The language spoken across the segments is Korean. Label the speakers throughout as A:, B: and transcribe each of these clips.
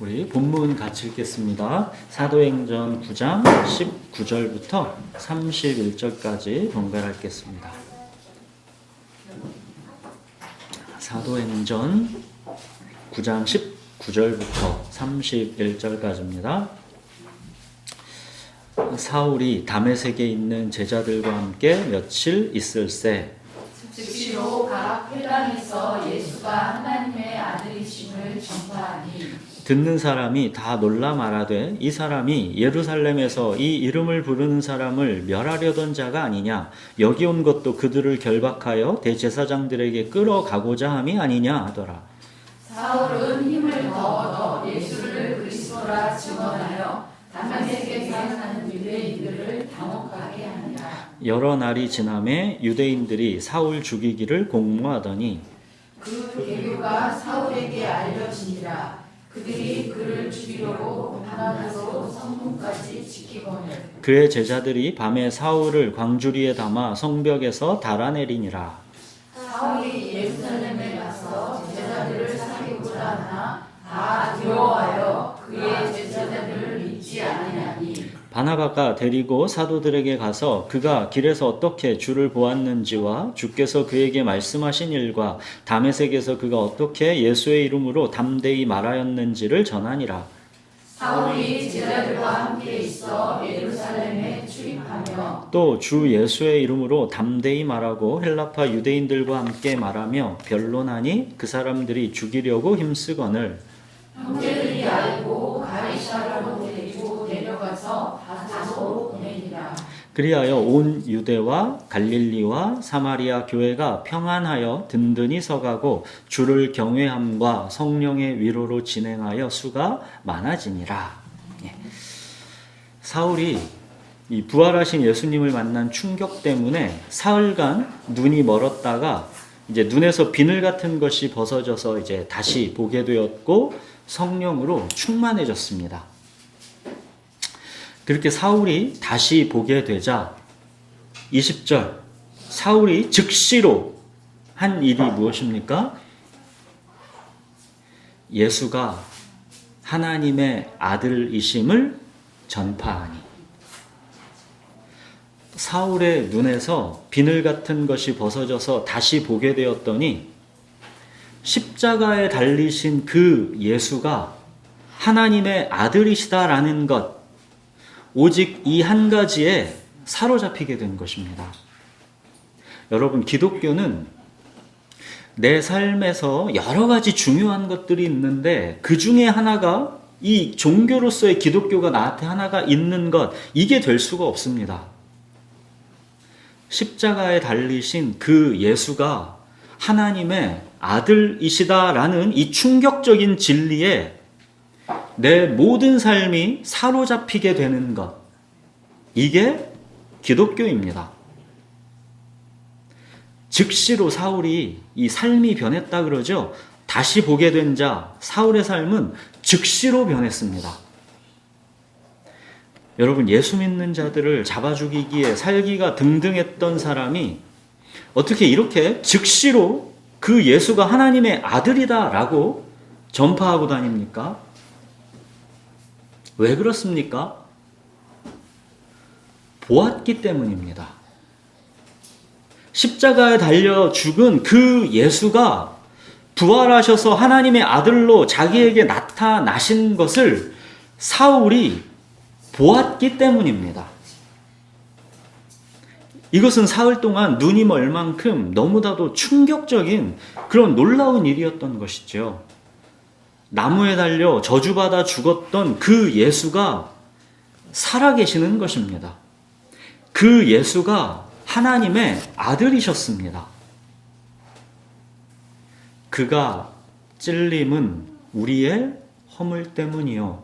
A: 우리 본문 같이 읽겠습니다. 사도행전 9장 19절부터 31절까지 번갈아 읽겠습니다. 사도행전 9장 19절부터 31절까지입니다. 사울이 다메섹에 있는 제자들과 함께 며칠 있을새
B: 즉시로 각 회당에서 예수가 하나님의 아들이심을 전파하니
A: 듣는 사람이 다 놀라 말하되 이 사람이 예루살렘에서 이 이름을 부르는 사람을 멸하려던 자가 아니냐, 여기 온 것도 그들을 결박하여 대제사장들에게 끌어가고자 함이 아니냐 하더라.
B: 사울은 힘을 더 얻어 예수를 그리스도라 증언하여 다메섹에 사는 유대인들을 당혹하게 하니라.
A: 여러 날이 지남에 유대인들이 사울 죽이기를 공모하더니
B: 그 계류가 사울에게 알려지니라. 그들이 그를 죽이려고 밤낮으로 성문까지 지키거늘
A: 그의 제자들이 밤에 사울을 광주리에 담아 성벽에서 달아내리니라.
B: 사울이 예루살렘에 가서 제자들을 사귀고자 하나 다 두려워하여 그의 제자들을 믿지 아니하니
A: 바나바가 데리고 사도들에게 가서 그가 길에서 어떻게 주를 보았는지와 주께서 그에게 말씀하신 일과 다메섹에서 그가 어떻게 예수의 이름으로 담대히 말하였는지를 전하니라.
B: 사울이 제자들과 함께 있어 예루살렘에 출입하며
A: 또 주 예수의 이름으로 담대히 말하고 헬라파 유대인들과 함께 말하며 변론하니 그 사람들이 죽이려고 힘쓰거늘
B: 형제들이 알고 가이사라로 데리고 내려가서 다소로 보내니라.
A: 그리하여 온 유대와 갈릴리와 사마리아 교회가 평안하여 든든히 서가고 주를 경외함과 성령의 위로로 진행하여 수가 많아지니라. 사울이 이 부활하신 예수님을 만난 충격 때문에 사흘간 눈이 멀었다가 이제 눈에서 비늘 같은 것이 벗어져서 이제 다시 보게 되었고 성령으로 충만해졌습니다. 그렇게 사울이 다시 보게 되자 20절 사울이 즉시로 한 일이 무엇입니까? 예수가 하나님의 아들이심을 전파하니 사울의 눈에서 비늘 같은 것이 벗어져서 다시 보게 되었더니 십자가에 달리신 그 예수가 하나님의 아들이시다라는 것, 오직 이 한 가지에 사로잡히게 된 것입니다. 여러분, 기독교는 내 삶에서 여러 가지 중요한 것들이 있는데 그 중에 하나가 이 종교로서의 기독교가 나한테 하나가 있는 것, 이게 될 수가 없습니다. 십자가에 달리신 그 예수가 하나님의 아들이시다라는 이 충격적인 진리에 내 모든 삶이 사로잡히게 되는 것, 이게 기독교입니다. 즉시로 사울이 이 삶이 변했다 그러죠. 다시 보게 된 자, 사울의 삶은 즉시로 변했습니다. 여러분, 예수 믿는 자들을 잡아 죽이기에 살기가 등등했던 사람이 어떻게 이렇게 즉시로 그 예수가 하나님의 아들이다라고 전파하고 다닙니까? 왜 그렇습니까? 보았기 때문입니다. 십자가에 달려 죽은 그 예수가 부활하셔서 하나님의 아들로 자기에게 나타나신 것을 사울이 보았기 때문입니다. 이것은 사흘 동안 눈이 멀 만큼 너무나도 충격적인 그런 놀라운 일이었던 것이죠. 나무에 달려 저주받아 죽었던 그 예수가 살아계시는 것입니다. 그 예수가 하나님의 아들이셨습니다. 그가 찔림은 우리의 허물 때문이요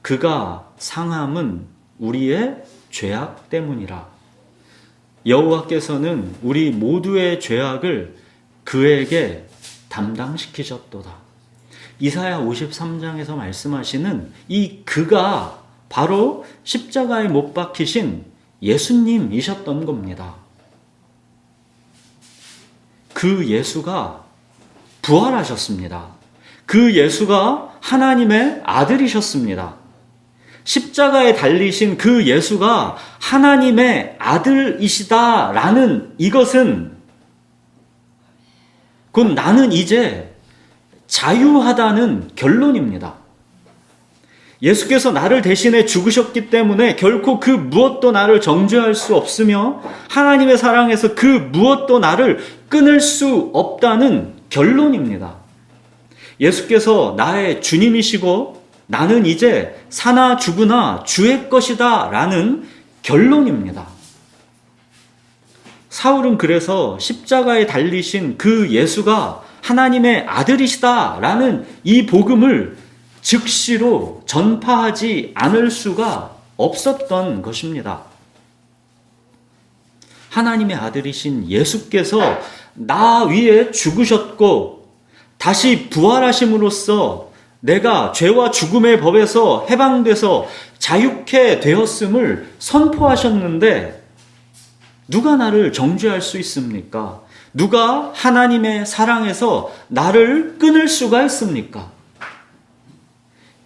A: 그가 상함은 우리의 죄악 때문이라. 여호와께서는 우리 모두의 죄악을 그에게 담당시키셨도다. 이사야 53장에서 말씀하시는 이 그가 바로 십자가에 못 박히신 예수님이셨던 겁니다. 그 예수가 부활하셨습니다. 그 예수가 하나님의 아들이셨습니다. 십자가에 달리신 그 예수가 하나님의 아들이시다라는 이것은 곧 나는 이제 자유하다는 결론입니다. 예수께서 나를 대신해 죽으셨기 때문에 결코 그 무엇도 나를 정죄할 수 없으며 하나님의 사랑에서 그 무엇도 나를 끊을 수 없다는 결론입니다. 예수께서 나의 주님이시고 나는 이제 사나 죽으나 주의 것이다 라는 결론입니다. 사울은 그래서 십자가에 달리신 그 예수가 하나님의 아들이시다 라는 이 복음을 즉시로 전파하지 않을 수가 없었던 것입니다. 하나님의 아들이신 예수께서 나 위에 죽으셨고 다시 부활하심으로써 내가 죄와 죽음의 법에서 해방돼서 자유케 되었음을 선포하셨는데 누가 나를 정죄할 수 있습니까? 누가 하나님의 사랑에서 나를 끊을 수가 있습니까?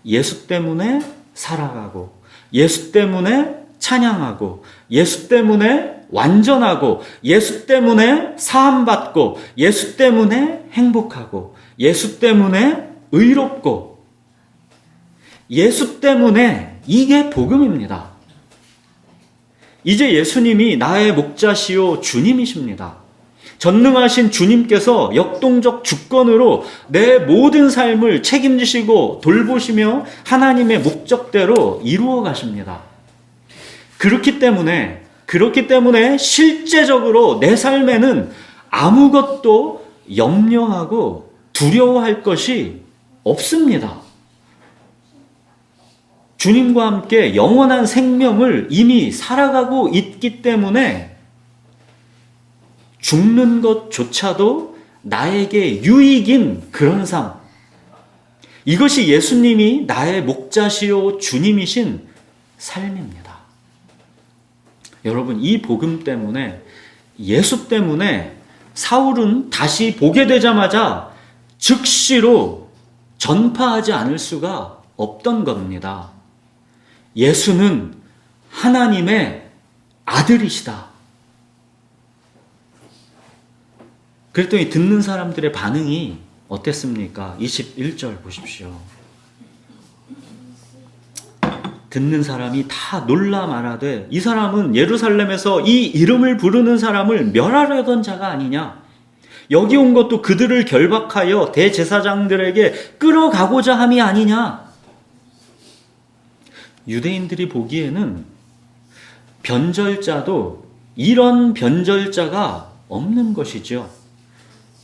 A: 예수 때문에 살아가고 예수 때문에 찬양하고 예수 때문에 완전하고 예수 때문에 사함받고 예수 때문에 행복하고 예수 때문에 의롭고 예수 때문에 이게 복음입니다. 이제 예수님이 나의 목자시요 주님이십니다. 전능하신 주님께서 역동적 주권으로 내 모든 삶을 책임지시고 돌보시며 하나님의 목적대로 이루어 가십니다. 그렇기 때문에 실제적으로 내 삶에는 아무것도 염려하고 두려워할 것이 없습니다. 주님과 함께 영원한 생명을 이미 살아가고 있기 때문에 죽는 것조차도 나에게 유익인 그런 삶. 이것이 예수님이 나의 목자시요 주님이신 삶입니다. 여러분, 이 복음 때문에, 예수 때문에 사울은 다시 보게 되자마자 즉시로 전파하지 않을 수가 없던 겁니다. 예수는 하나님의 아들이시다. 그랬더니 듣는 사람들의 반응이 어땠습니까? 21절 보십시오. 듣는 사람이 다 놀라 말하되 이 사람은 예루살렘에서 이 이름을 부르는 사람을 멸하려던 자가 아니냐? 여기 온 것도 그들을 결박하여 대제사장들에게 끌어가고자 함이 아니냐? 유대인들이 보기에는 변절자도 이런 변절자가 없는 것이죠.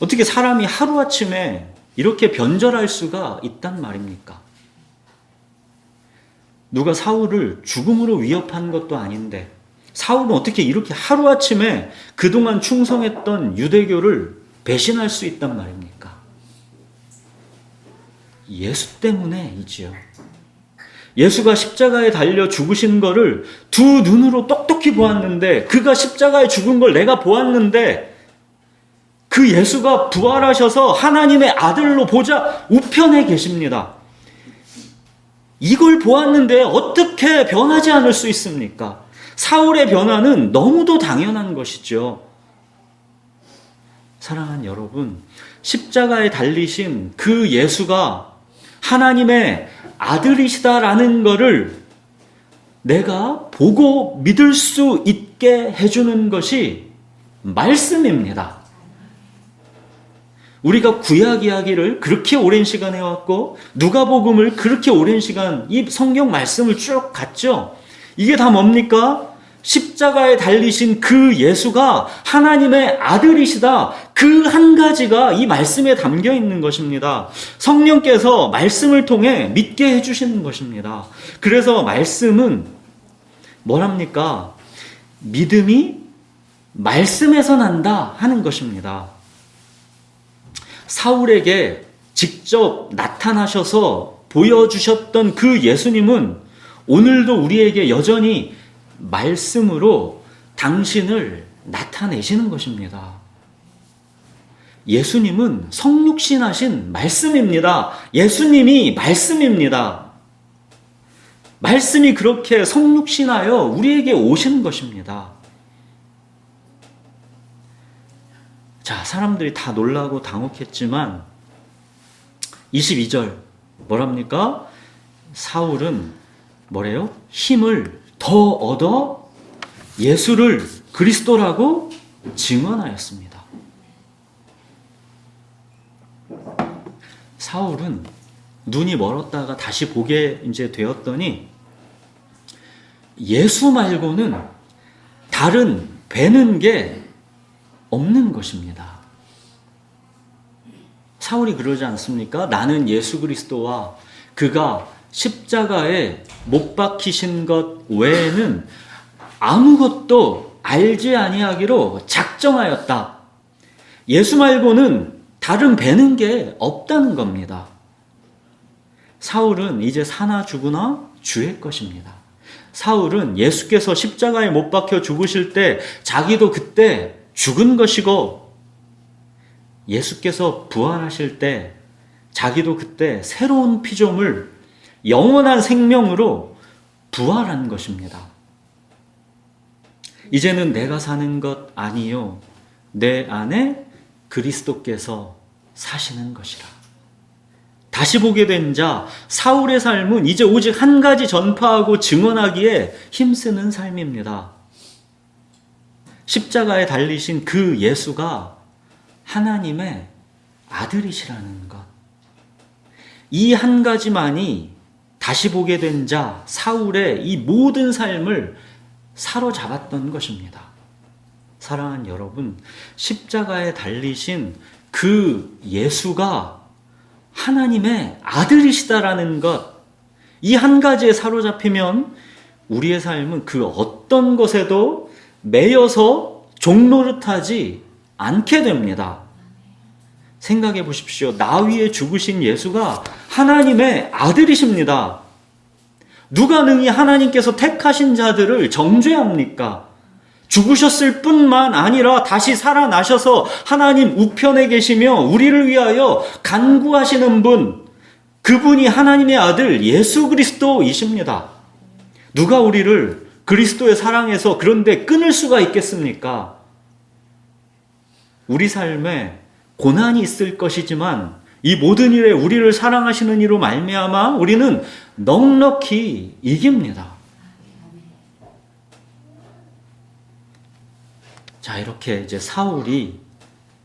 A: 어떻게 사람이 하루아침에 이렇게 변절할 수가 있단 말입니까? 누가 사울을 죽음으로 위협한 것도 아닌데 사울은 어떻게 이렇게 하루아침에 그동안 충성했던 유대교를 배신할 수 있단 말입니까? 예수 때문에이지요. 예수가 십자가에 달려 죽으신 거를 두 눈으로 똑똑히 보았는데, 그가 십자가에 죽은 걸 내가 보았는데, 그 예수가 부활하셔서 하나님의 아들로 보좌 우편에 계십니다. 이걸 보았는데 어떻게 변하지 않을 수 있습니까? 사울의 변화는 너무도 당연한 것이죠. 사랑하는 여러분, 십자가에 달리신 그 예수가 하나님의 아들이시다라는 것을 내가 보고 믿을 수 있게 해주는 것이 말씀입니다. 우리가 구약 이야기를 그렇게 오랜 시간 해왔고 누가복음을 그렇게 오랜 시간 이 성경 말씀을 쭉 갔죠. 이게 다 뭡니까? 십자가에 달리신 그 예수가 하나님의 아들이시다. 그 한 가지가 이 말씀에 담겨 있는 것입니다. 성령께서 말씀을 통해 믿게 해주시는 것입니다. 그래서 말씀은 뭐랍니까? 믿음이 말씀에서 난다 하는 것입니다. 사울에게 직접 나타나셔서 보여주셨던 그 예수님은 오늘도 우리에게 여전히 말씀으로 당신을 나타내시는 것입니다. 예수님은 성육신하신 말씀입니다. 예수님이 말씀입니다. 말씀이 그렇게 성육신하여 우리에게 오시는 것입니다. 자, 사람들이 다 놀라고 당혹했지만 22절 뭐랍니까? 사울은 뭐래요? 힘을 더 얻어 예수를 그리스도라고 증언하였습니다. 사울은 눈이 멀었다가 다시 보게 이제 되었더니 예수 말고는 다른 뵈는 게 없는 것입니다. 사울이 그러지 않습니까? 나는 예수 그리스도와 그가 십자가에 못 박히신 것 외에는 아무것도 알지 아니하기로 작정하였다. 예수 말고는 다른 뵈는 게 없다는 겁니다. 사울은 이제 사나 죽으나 주의 것입니다. 사울은 예수께서 십자가에 못 박혀 죽으실 때 자기도 그때 죽은 것이고 예수께서 부활하실 때 자기도 그때 새로운 피조물, 영원한 생명으로 부활한 것입니다. 이제는 내가 사는 것 아니요 내 안에 그리스도께서 사시는 것이라. 다시 보게 된 자 사울의 삶은 이제 오직 한 가지 전파하고 증언하기에 힘쓰는 삶입니다. 십자가에 달리신 그 예수가 하나님의 아들이시라는 것. 이 한 가지만이 다시 보게 된 자 사울의 이 모든 삶을 사로잡았던 것입니다. 사랑하는 여러분, 십자가에 달리신 그 예수가 하나님의 아들이시다라는 것, 이 한 가지에 사로잡히면 우리의 삶은 그 어떤 것에도 매여서 종노릇하지 않게 됩니다. 생각해 보십시오. 나 위에 죽으신 예수가 하나님의 아들이십니다. 누가 능히 하나님께서 택하신 자들을 정죄합니까? 죽으셨을 뿐만 아니라 다시 살아나셔서 하나님 우편에 계시며 우리를 위하여 간구하시는 분, 그분이 하나님의 아들 예수 그리스도이십니다. 누가 우리를 그리스도의 사랑에서 그런데 끊을 수가 있겠습니까? 우리 삶에 고난이 있을 것이지만 이 모든 일에 우리를 사랑하시는 이로 말미암아 우리는 넉넉히 이깁니다. 자, 이렇게 이제 사울이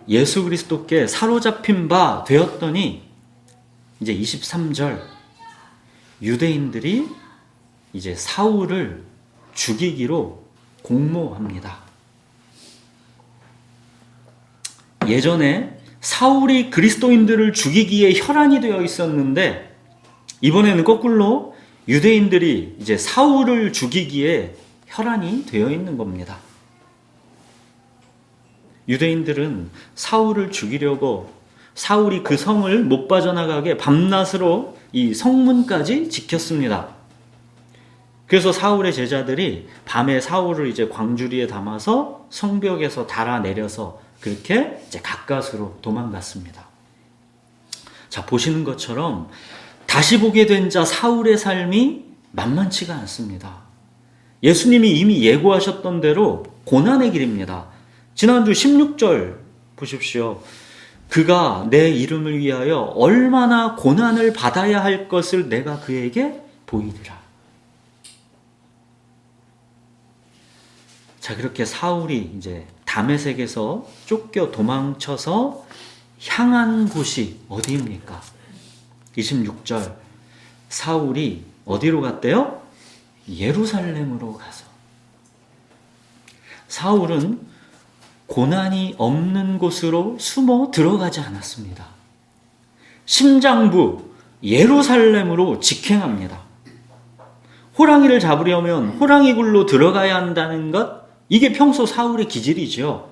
A: 예수 그리스도께 사로잡힌 바 되었더니 이제 23절 유대인들이 이제 사울을 죽이기로 공모합니다. 예전에 사울이 그리스도인들을 죽이기에 혈안이 되어 있었는데 이번에는 거꾸로 유대인들이 이제 사울을 죽이기에 혈안이 되어 있는 겁니다. 유대인들은 사울을 죽이려고 사울이 그 성을 못 빠져나가게 밤낮으로 이 성문까지 지켰습니다. 그래서 사울의 제자들이 밤에 사울을 이제 광주리에 담아서 성벽에서 달아내려서 그렇게 이제 가까스로 도망갔습니다. 자, 보시는 것처럼 다시 보게 된 자 사울의 삶이 만만치가 않습니다. 예수님이 이미 예고하셨던 대로 고난의 길입니다. 지난주 16절 보십시오. 그가 내 이름을 위하여 얼마나 고난을 받아야 할 것을 내가 그에게 보이리라. 자, 그렇게 사울이 이제 다메섹에서 쫓겨 도망쳐서 향한 곳이 어디입니까? 26절 사울이 어디로 갔대요? 예루살렘으로 가서. 사울은 고난이 없는 곳으로 숨어 들어가지 않았습니다. 심장부 예루살렘으로 직행합니다. 호랑이를 잡으려면 호랑이 굴로 들어가야 한다는 것, 이게 평소 사울의 기질이죠.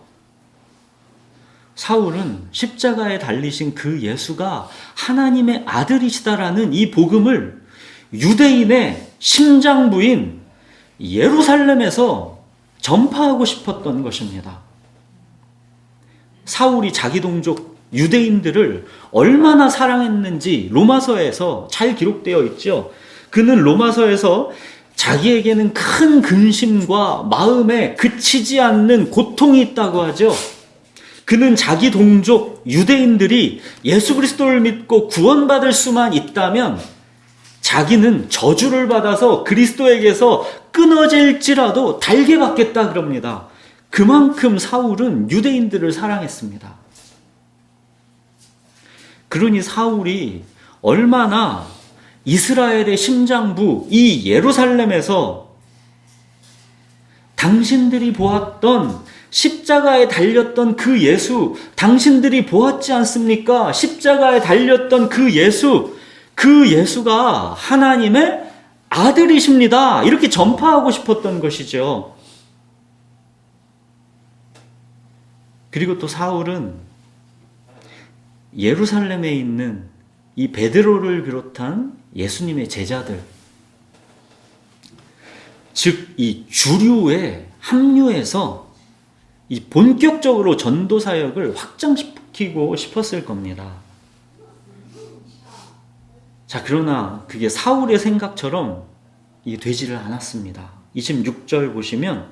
A: 사울은 십자가에 달리신 그 예수가 하나님의 아들이시다라는 이 복음을 유대인의 심장부인 예루살렘에서 전파하고 싶었던 것입니다. 사울이 자기 동족 유대인들을 얼마나 사랑했는지 로마서에서 잘 기록되어 있죠. 그는 로마서에서 자기에게는 큰 근심과 마음에 그치지 않는 고통이 있다고 하죠. 그는 자기 동족 유대인들이 예수 그리스도를 믿고 구원받을 수만 있다면 자기는 저주를 받아서 그리스도에게서 끊어질지라도 달게 받겠다 그럽니다. 그만큼 사울은 유대인들을 사랑했습니다. 그러니 사울이 얼마나 이스라엘의 심장부 이 예루살렘에서 당신들이 보았던 십자가에 달렸던 그 예수, 당신들이 보았지 않습니까? 십자가에 달렸던 그 예수, 그 예수가 하나님의 아들이십니다. 이렇게 전파하고 싶었던 것이죠. 그리고 또 사울은 예루살렘에 있는 이 베드로를 비롯한 예수님의 제자들, 즉 이 주류에 합류해서 이 본격적으로 전도 사역을 확장시키고 싶었을 겁니다. 자, 그러나 그게 사울의 생각처럼 이게 되지를 않았습니다. 26절 보시면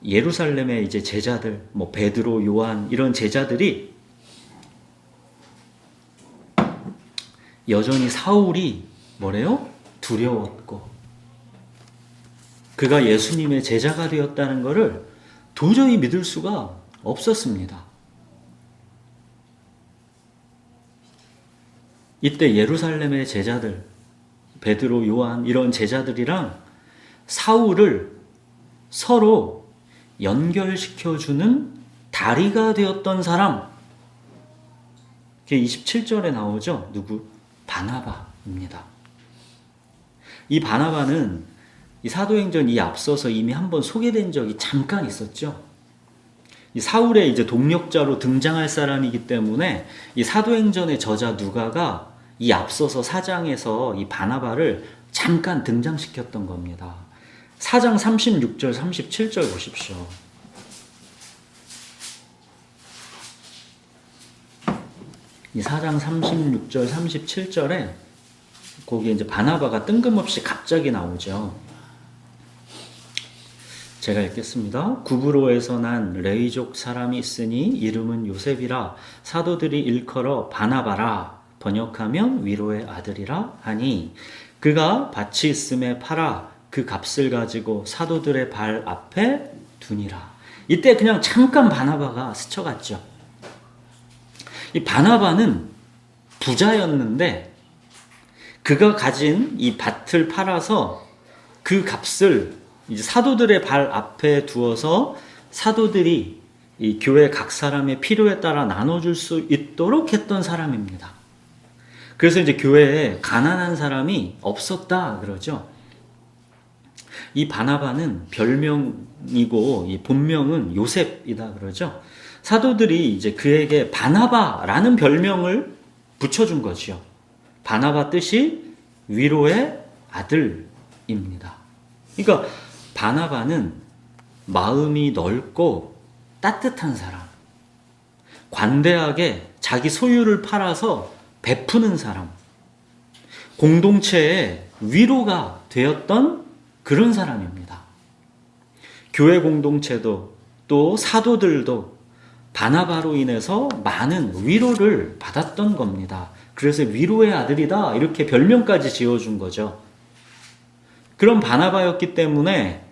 A: 예루살렘의 이제 제자들, 뭐 베드로, 요한 이런 제자들이 여전히 사울이 뭐래요? 두려웠고 그가 예수님의 제자가 되었다는 것을 도저히 믿을 수가 없었습니다. 이때 예루살렘의 제자들, 베드로, 요한 이런 제자들이랑 사울을 서로 연결시켜주는 다리가 되었던 사람, 그게 27절에 나오죠. 누구? 바나바입니다. 이 바나바는 이 사도행전 이 앞서서 이미 한번 소개된 적이 잠깐 있었죠. 이 사울의 이제 동력자로 등장할 사람이기 때문에 이 사도행전의 저자 누가가 이 앞서서 4장에서 이 바나바를 잠깐 등장시켰던 겁니다. 4장 36절 37절 보십시오. 이 4장 36절 37절에 거기에 이제 바나바가 뜬금없이 갑자기 나오죠. 제가 읽겠습니다. 구브로에서 난 레위족 사람이 있으니 이름은 요셉이라 사도들이 일컬어 바나바라 번역하면 위로의 아들이라 하니 그가 밭이 있음에 팔아 그 값을 가지고 사도들의 발 앞에 두니라. 이때 그냥 잠깐 바나바가 스쳐갔죠. 이 바나바는 부자였는데 그가 가진 이 밭을 팔아서 그 값을 이제 사도들의 발 앞에 두어서 사도들이 이 교회 각 사람의 필요에 따라 나눠줄 수 있도록 했던 사람입니다. 그래서 이제 교회에 가난한 사람이 없었다 그러죠. 이 바나바는 별명이고 이 본명은 요셉이다 그러죠. 사도들이 이제 그에게 바나바라는 별명을 붙여준 거죠. 바나바 뜻이 위로의 아들입니다. 그러니까 바나바는 마음이 넓고 따뜻한 사람, 관대하게 자기 소유를 팔아서 베푸는 사람, 공동체의 위로가 되었던 그런 사람입니다. 교회 공동체도 또 사도들도 바나바로 인해서 많은 위로를 받았던 겁니다. 그래서 위로의 아들이다 이렇게 별명까지 지어준 거죠. 그런 바나바였기 때문에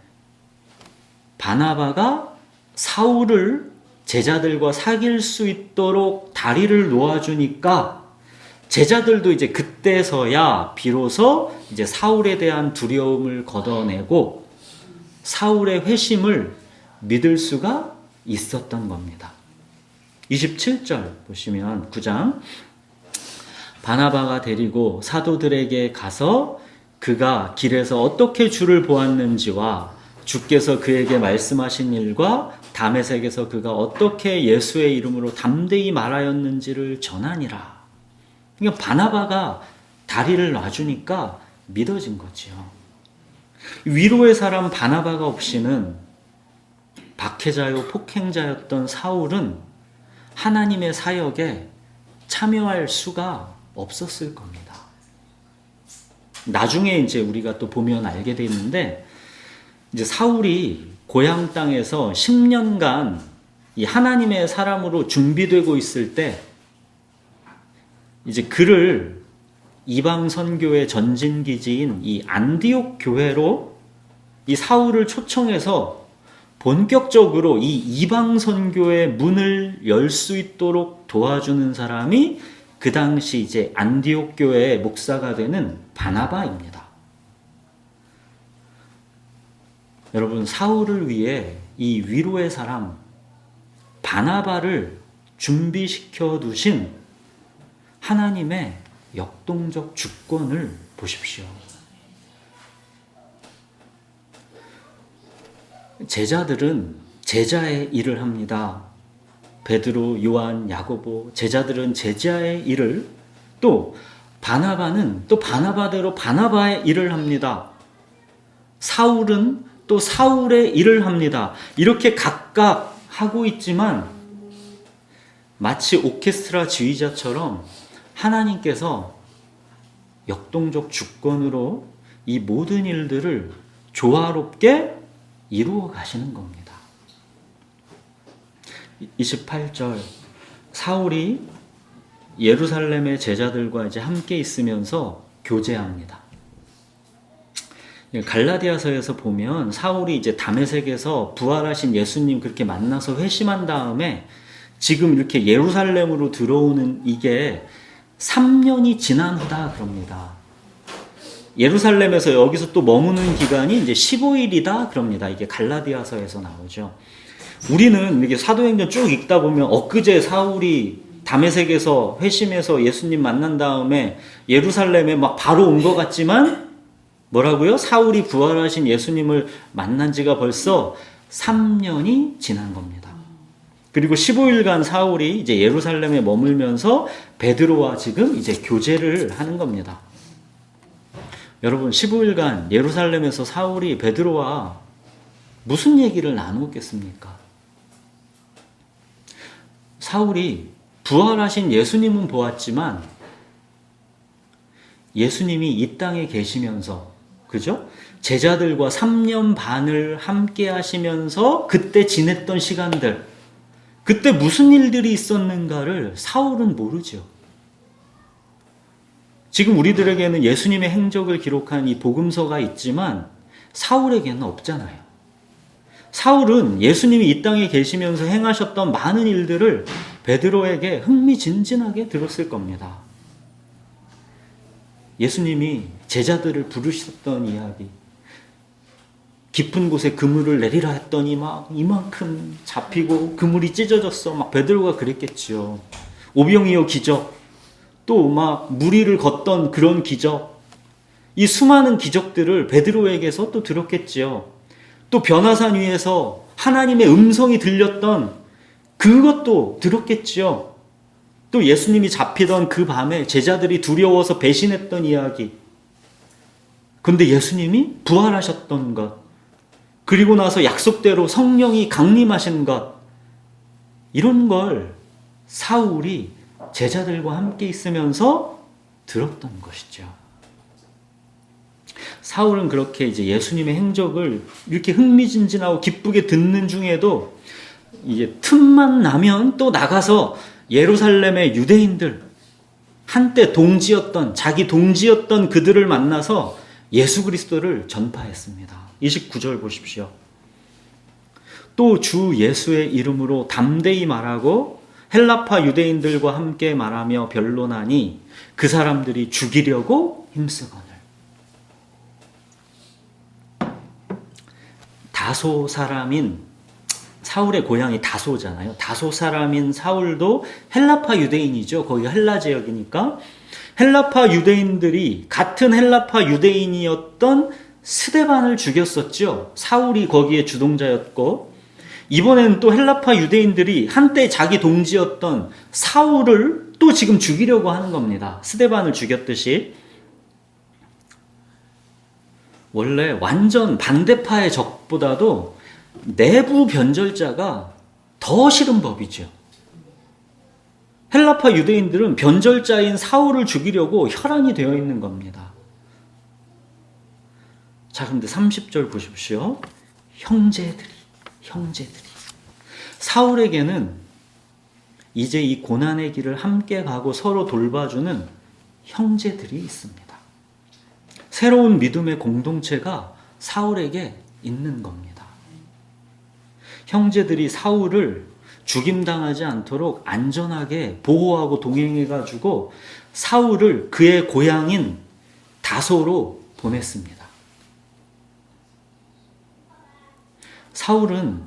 A: 바나바가 사울을 제자들과 사귈 수 있도록 다리를 놓아주니까 제자들도 이제 그때서야 비로소 이제 사울에 대한 두려움을 걷어내고 사울의 회심을 믿을 수가 있었던 겁니다. 27절 보시면 9장 바나바가 데리고 사도들에게 가서 그가 길에서 어떻게 주를 보았는지와 주께서 그에게 말씀하신 일과 다메섹에서 그가 어떻게 예수의 이름으로 담대히 말하였는지를 전하니라. 그러니까 바나바가 다리를 놔주니까 믿어진 거죠. 위로의 사람 바나바가 없이는 박해자요 폭행자였던 사울은 하나님의 사역에 참여할 수가 없었을 겁니다. 나중에 이제 우리가 또 보면 알게 되는데, 이제 사울이 고향 땅에서 10년간 이 하나님의 사람으로 준비되고 있을 때, 이제 그를 이방 선교의 전진 기지인 이 안디옥 교회로 이 사울을 초청해서 본격적으로 이 이방 선교의 문을 열 수 있도록 도와주는 사람이 그 당시 이제 안디옥 교회의 목사가 되는 바나바입니다. 여러분, 사울을 위해 이 위로의 사람 바나바를 준비시켜 두신 하나님의 역동적 주권을 보십시오. 제자들은 제자의 일을 합니다. 베드로, 요한, 야고보, 제자들은 제자의 일을, 또 바나바는 또 바나바대로 바나바의 일을 합니다. 사울은 또 사울의 일을 합니다. 이렇게 각각 하고 있지만 마치 오케스트라 지휘자처럼 하나님께서 역동적 주권으로 이 모든 일들을 조화롭게 이루어 가시는 겁니다. 28절, 사울이 예루살렘의 제자들과 이제 함께 있으면서 교제합니다. 갈라디아서에서 보면 사울이 이제 다메섹에서 부활하신 예수님 그렇게 만나서 회심한 다음에 지금 이렇게 예루살렘으로 들어오는 이게 3년이 지난 후다 그럽니다. 예루살렘에서 여기서 또 머무는 기간이 이제 15일이다 그럽니다. 이게 갈라디아서에서 나오죠. 우리는 이렇게 사도행전 쭉 읽다 보면 엊그제 사울이 다메섹에서 회심해서 예수님 만난 다음에 예루살렘에 막 바로 온 것 같지만 뭐라고요? 사울이 부활하신 예수님을 만난 지가 벌써 3년이 지난 겁니다. 그리고 15일간 사울이 이제 예루살렘에 머물면서 베드로와 지금 이제 교제를 하는 겁니다. 여러분, 15일간 예루살렘에서 사울이 베드로와 무슨 얘기를 나누었겠습니까? 사울이 부활하신 예수님은 보았지만 예수님이 이 땅에 계시면서, 그죠? 제자들과 3년 반을 함께 하시면서 그때 지냈던 시간들, 그때 무슨 일들이 있었는가를 사울은 모르죠. 지금 우리들에게는 예수님의 행적을 기록한 이 복음서가 있지만 사울에게는 없잖아요. 사울은 예수님이 이 땅에 계시면서 행하셨던 많은 일들을 베드로에게 흥미진진하게 들었을 겁니다. 예수님이 제자들을 부르셨던 이야기, 깊은 곳에 그물을 내리라 했더니 막 이만큼 잡히고 그물이 찢어졌어. 막 베드로가 그랬겠지요. 오병이어 기적, 또 막 무리를 걷던 그런 기적, 이 수많은 기적들을 베드로에게서 또 들었겠지요. 또 변화산 위에서 하나님의 음성이 들렸던 그것도 들었겠지요. 또 예수님이 잡히던 그 밤에 제자들이 두려워서 배신했던 이야기, 근데 예수님이 부활하셨던 것, 그리고 나서 약속대로 성령이 강림하신 것, 이런 걸 사울이 제자들과 함께 있으면서 들었던 것이죠. 사울은 그렇게 이제 예수님의 행적을 이렇게 흥미진진하고 기쁘게 듣는 중에도 이제 틈만 나면 또 나가서 예루살렘의 유대인들, 한때 동지였던, 자기 동지였던 그들을 만나서 예수 그리스도를 전파했습니다. 29절 보십시오. 또 주 예수의 이름으로 담대히 말하고 헬라파 유대인들과 함께 말하며 변론하니 그 사람들이 죽이려고 힘쓰거늘. 다소 사람인, 사울의 고향이 다소잖아요. 다소 사람인 사울도 헬라파 유대인이죠. 거기가 헬라 지역이니까. 헬라파 유대인들이 같은 헬라파 유대인이었던 스데반을 죽였었죠. 사울이 거기에 주동자였고, 이번에는 또 헬라파 유대인들이 한때 자기 동지였던 사울을 또 지금 죽이려고 하는 겁니다. 스데반을 죽였듯이. 원래 완전 반대파의 적보다도 내부 변절자가 더 싫은 법이죠. 헬라파 유대인들은 변절자인 사울을 죽이려고 혈안이 되어 있는 겁니다. 자, 그런데 30절 보십시오. 형제들이. 사울에게는 이제 이 고난의 길을 함께 가고 서로 돌봐주는 형제들이 있습니다. 새로운 믿음의 공동체가 사울에게 있는 겁니다. 형제들이 사울을 죽임당하지 않도록 안전하게 보호하고 동행해가지고 사울을 그의 고향인 다소로 보냈습니다. 사울은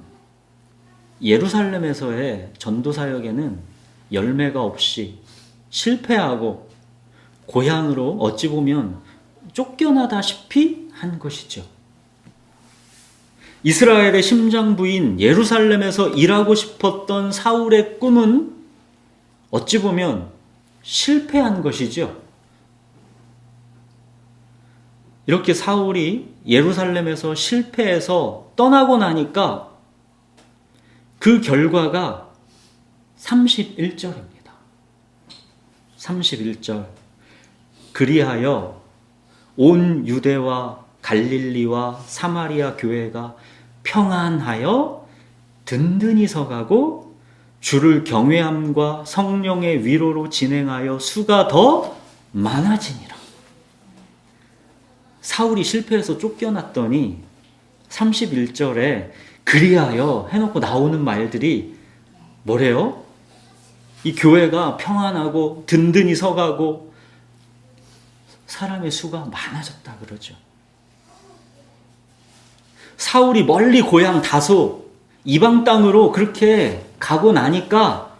A: 예루살렘에서의 전도사역에는 열매가 없이 실패하고 고향으로 어찌 보면 쫓겨나다시피 한 것이죠. 이스라엘의 심장부인 예루살렘에서 일하고 싶었던 사울의 꿈은 어찌 보면 실패한 것이죠. 이렇게 사울이 예루살렘에서 실패해서 떠나고 나니까 그 결과가 31절입니다. 31절. 그리하여 온 유대와 갈릴리와 사마리아 교회가 평안하여 든든히 서가고 주를 경외함과 성령의 위로로 진행하여 수가 더 많아지니라. 사울이 실패해서 쫓겨났더니 31절에 그리하여 해놓고 나오는 말들이 뭐래요? 이 교회가 평안하고 든든히 서가고 사람의 수가 많아졌다 그러죠. 사울이 멀리 고향 다소 이방 땅으로 그렇게 가고 나니까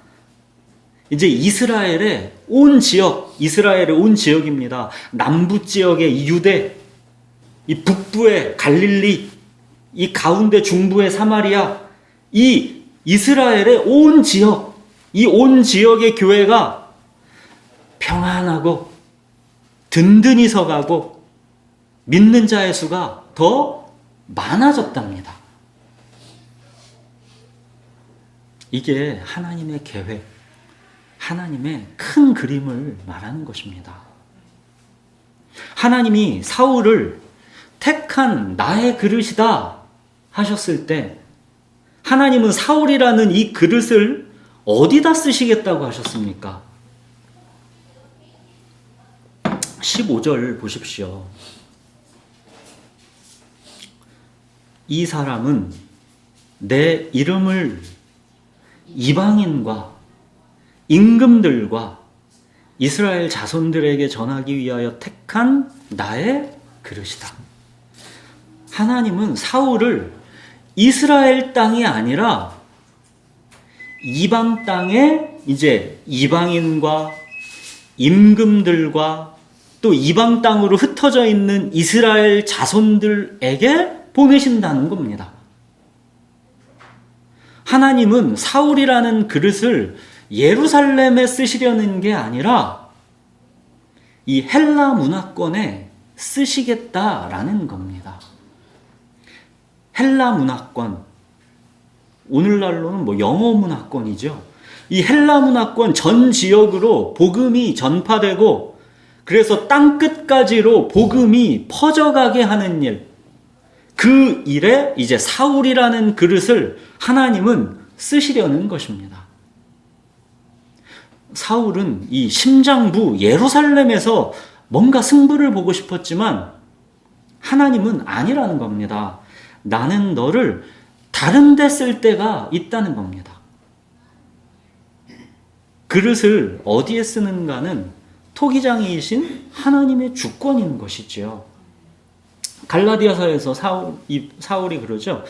A: 이제 이스라엘의 온 지역입니다. 남부 지역의 유대, 이 북부의 갈릴리, 이 가운데 중부의 사마리아, 이 이스라엘의 온 지역, 이 온 지역의 교회가 평안하고 든든히 서가고 믿는 자의 수가 더 많아졌답니다. 이게 하나님의 계획, 하나님의 큰 그림을 말하는 것입니다. 하나님이 사울을 택한 나의 그릇이다 하셨을 때 하나님은 사울이라는 이 그릇을 어디다 쓰시겠다고 하셨습니까? 15절 보십시오. 이 사람은 내 이름을 이방인과 임금들과 이스라엘 자손들에게 전하기 위하여 택한 나의 그릇이다. 하나님은 사울을 이스라엘 땅이 아니라 이방 땅에 이제 이방인과 임금들과 또 이방 땅으로 흩어져 있는 이스라엘 자손들에게 보내신다는 겁니다. 하나님은 사울이라는 그릇을 예루살렘에 쓰시려는 게 아니라 이 헬라 문화권에 쓰시겠다라는 겁니다. 헬라 문화권, 오늘날로는 뭐 영어 문화권이죠. 이 헬라 문화권 전 지역으로 복음이 전파되고 그래서 땅 끝까지로 복음이 퍼져가게 하는 일, 그 일에 이제 사울이라는 그릇을 하나님은 쓰시려는 것입니다. 사울은 이 심장부 예루살렘에서 뭔가 승부를 보고 싶었지만 하나님은 아니라는 겁니다. 나는 너를 다른 데 쓸 때가 있다는 겁니다. 그릇을 어디에 쓰는가는 토기장이이신 하나님의 주권인 것이지요. 갈라디아서에서 사울이 그러죠.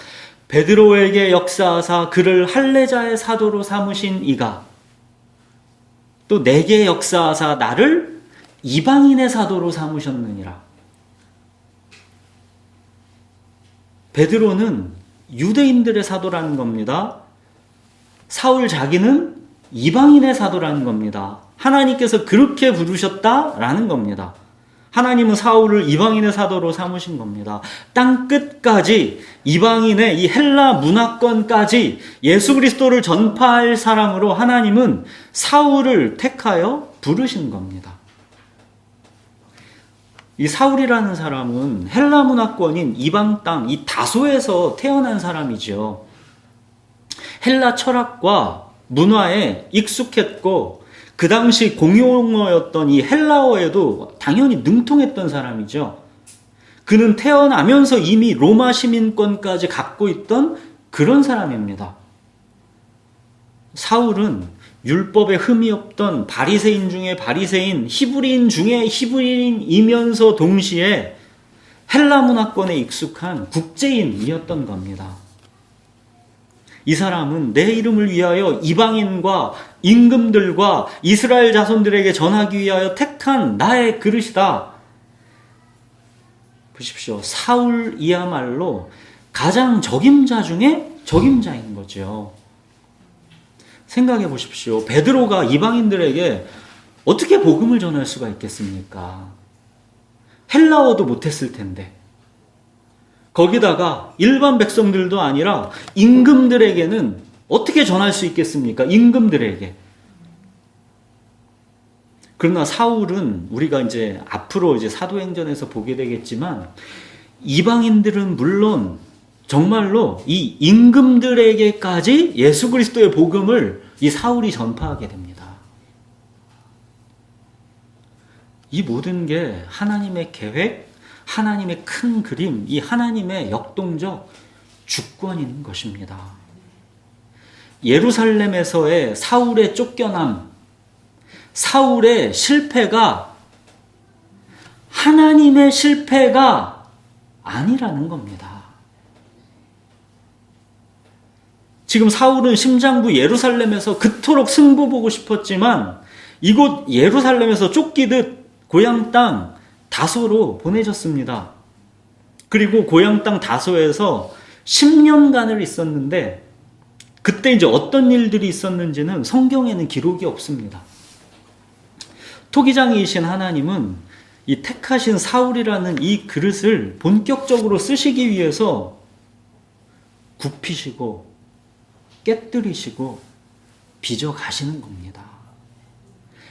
A: 베드로에게 역사하사 그를 할례자의 사도로 삼으신 이가 또 내게 역사하사 나를 이방인의 사도로 삼으셨느니라. 베드로는 유대인들의 사도라는 겁니다. 사울 자기는 이방인의 사도라는 겁니다. 하나님께서 그렇게 부르셨다라는 겁니다. 하나님은 사울을 이방인의 사도로 삼으신 겁니다. 땅 끝까지 이방인의 이 헬라 문화권까지 예수 그리스도를 전파할 사람으로 하나님은 사울을 택하여 부르신 겁니다. 이 사울이라는 사람은 헬라 문화권인 이방 땅, 이 다소에서 태어난 사람이죠. 헬라 철학과 문화에 익숙했고 그 당시 공용어였던 이 헬라어에도 당연히 능통했던 사람이죠. 그는 태어나면서 이미 로마 시민권까지 갖고 있던 그런 사람입니다. 사울은 율법에 흠이 없던 바리새인 중에 바리새인, 히브리인 중에 히브리인이면서 동시에 헬라 문화권에 익숙한 국제인이었던 겁니다. 이 사람은 내 이름을 위하여 이방인과 임금들과 이스라엘 자손들에게 전하기 위하여 택한 나의 그릇이다. 보십시오. 사울이야말로 가장 적임자 중에 적임자인 거죠. 생각해 보십시오. 베드로가 이방인들에게 어떻게 복음을 전할 수가 있겠습니까? 헬라어도 못했을 텐데. 거기다가 일반 백성들도 아니라 임금들에게는 어떻게 전할 수 있겠습니까? 임금들에게. 그러나 사울은 우리가 이제 앞으로 이제 사도행전에서 보게 되겠지만 이방인들은 물론 정말로 이 임금들에게까지 예수 그리스도의 복음을 이 사울이 전파하게 됩니다. 이 모든 게 하나님의 계획, 하나님의 큰 그림, 이 하나님의 역동적 주권인 것입니다. 예루살렘에서의 사울의 쫓겨남, 사울의 실패가 하나님의 실패가 아니라는 겁니다. 지금 사울은 심장부 예루살렘에서 그토록 승부 보고 싶었지만 이곳 예루살렘에서 쫓기듯 고향 땅 다소로 보내졌습니다. 그리고 고향 땅 다소에서 10년간을 있었는데 그때 이제 어떤 일들이 있었는지는 성경에는 기록이 없습니다. 토기장이신 하나님은 이 택하신 사울이라는 이 그릇을 본격적으로 쓰시기 위해서 굽히시고 깨뜨리시고 빚어 가시는 겁니다.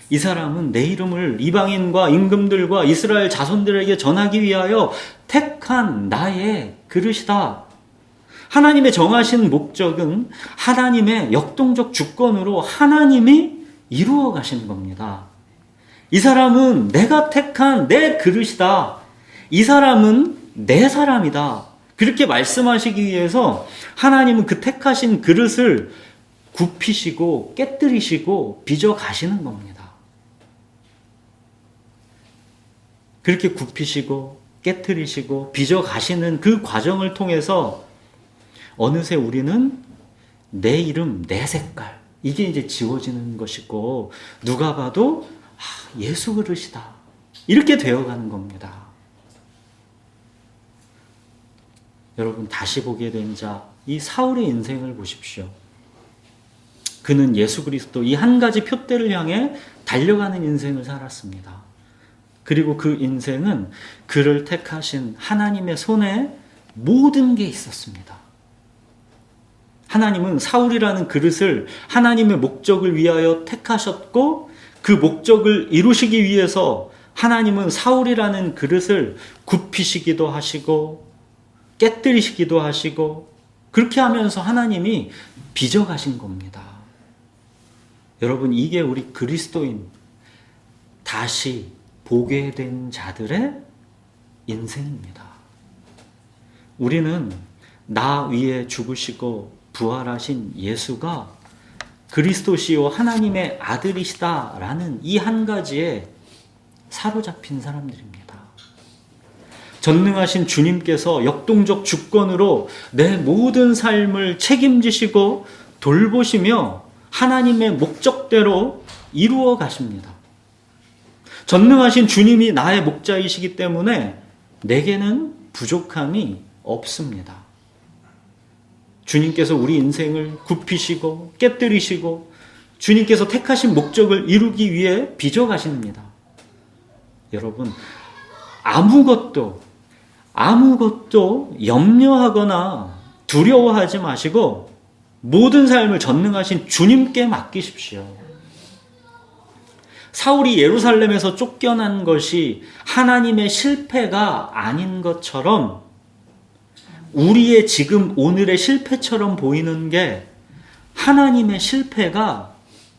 A: 이 사람은 내 이름을 이방인과 임금들과 이스라엘 자손들에게 전하기 위하여 택한 나의 그릇이다. 하나님의 정하신 목적은 하나님의 역동적 주권으로 하나님이 이루어 가신 겁니다. 이 사람은 내가 택한 내 그릇이다. 이 사람은 내 사람이다. 그렇게 말씀하시기 위해서 하나님은 그 택하신 그릇을 굽히시고 깨뜨리시고 빚어 가시는 겁니다. 그렇게 굽히시고 깨뜨리시고 빚어 가시는 그 과정을 통해서 어느새 우리는 내 이름, 내 색깔 이게 이제 지워지는 것이고 누가 봐도 예수 그릇이다. 이렇게 되어가는 겁니다. 여러분 다시 보게 된 자, 이 사울의 인생을 보십시오. 그는 예수 그리스도 이 한 가지 표대를 향해 달려가는 인생을 살았습니다. 그리고 그 인생은 그를 택하신 하나님의 손에 모든 게 있었습니다. 하나님은 사울이라는 그릇을 하나님의 목적을 위하여 택하셨고 그 목적을 이루시기 위해서 하나님은 사울이라는 그릇을 굽히시기도 하시고 깨뜨리시기도 하시고 그렇게 하면서 하나님이 빚어가신 겁니다. 여러분 이게 우리 그리스도인 다시 보게 된 자들의 인생입니다. 우리는 나 위에 죽으시고 부활하신 예수가 그리스도시요 하나님의 아들이시다라는 이 한 가지에 사로잡힌 사람들입니다. 전능하신 주님께서 역동적 주권으로 내 모든 삶을 책임지시고 돌보시며 하나님의 목적대로 이루어 가십니다. 전능하신 주님이 나의 목자이시기 때문에 내게는 부족함이 없습니다. 주님께서 우리 인생을 굽히시고 깨뜨리시고 주님께서 택하신 목적을 이루기 위해 빚어 가십니다. 여러분 아무것도 염려하거나 두려워하지 마시고 모든 삶을 전능하신 주님께 맡기십시오. 사울이 예루살렘에서 쫓겨난 것이 하나님의 실패가 아닌 것처럼 우리의 지금 오늘의 실패처럼 보이는 게 하나님의 실패가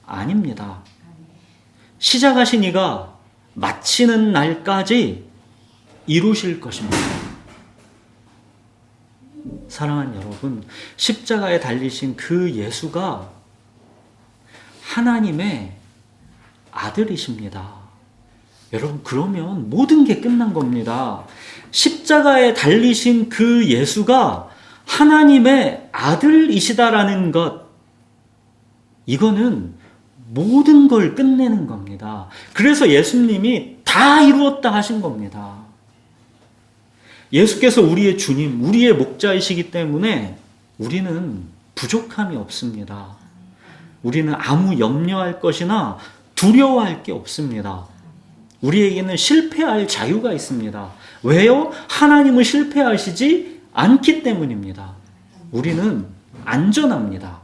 A: 아닙니다. 시작하신 이가 마치는 날까지 이루실 것입니다. 사랑하는 여러분, 십자가에 달리신 그 예수가 하나님의 아들이십니다. 여러분, 그러면 모든 게 끝난 겁니다. 십자가에 달리신 그 예수가 하나님의 아들이시다라는 것, 이거는 모든 걸 끝내는 겁니다. 그래서 예수님이 다 이루었다 하신 겁니다. 예수께서 우리의 주님, 우리의 목자이시기 때문에 우리는 부족함이 없습니다. 우리는 아무 염려할 것이나 두려워할 게 없습니다. 우리에게는 실패할 자유가 있습니다. 왜요? 하나님은 실패하시지 않기 때문입니다. 우리는 안전합니다.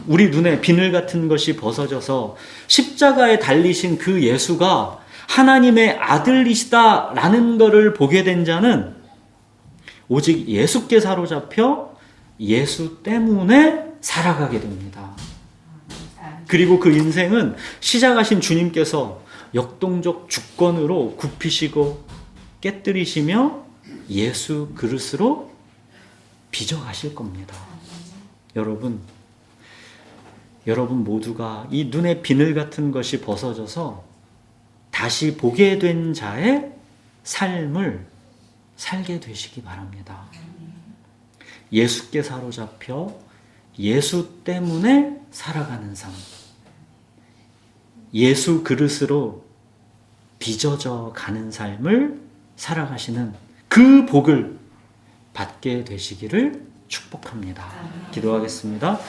A: 우리 눈에 비늘 같은 것이 벗어져서 십자가에 달리신 그 예수가 하나님의 아들이시다라는 것을 보게 된 자는 오직 예수께 사로잡혀 예수 때문에 살아가게 됩니다. 그리고 그 인생은 시작하신 주님께서 역동적 주권으로 굽히시고 깨뜨리시며 예수 그릇으로 빚어가실 겁니다. 여러분 모두가 이 눈에 비늘 같은 것이 벗어져서 다시 보게 된 자의 삶을 살게 되시기 바랍니다. 예수께 사로잡혀 예수 때문에 살아가는 삶, 예수 그릇으로 빚어져 가는 삶을 살아가시는 그 복을 받게 되시기를 축복합니다. 기도하겠습니다.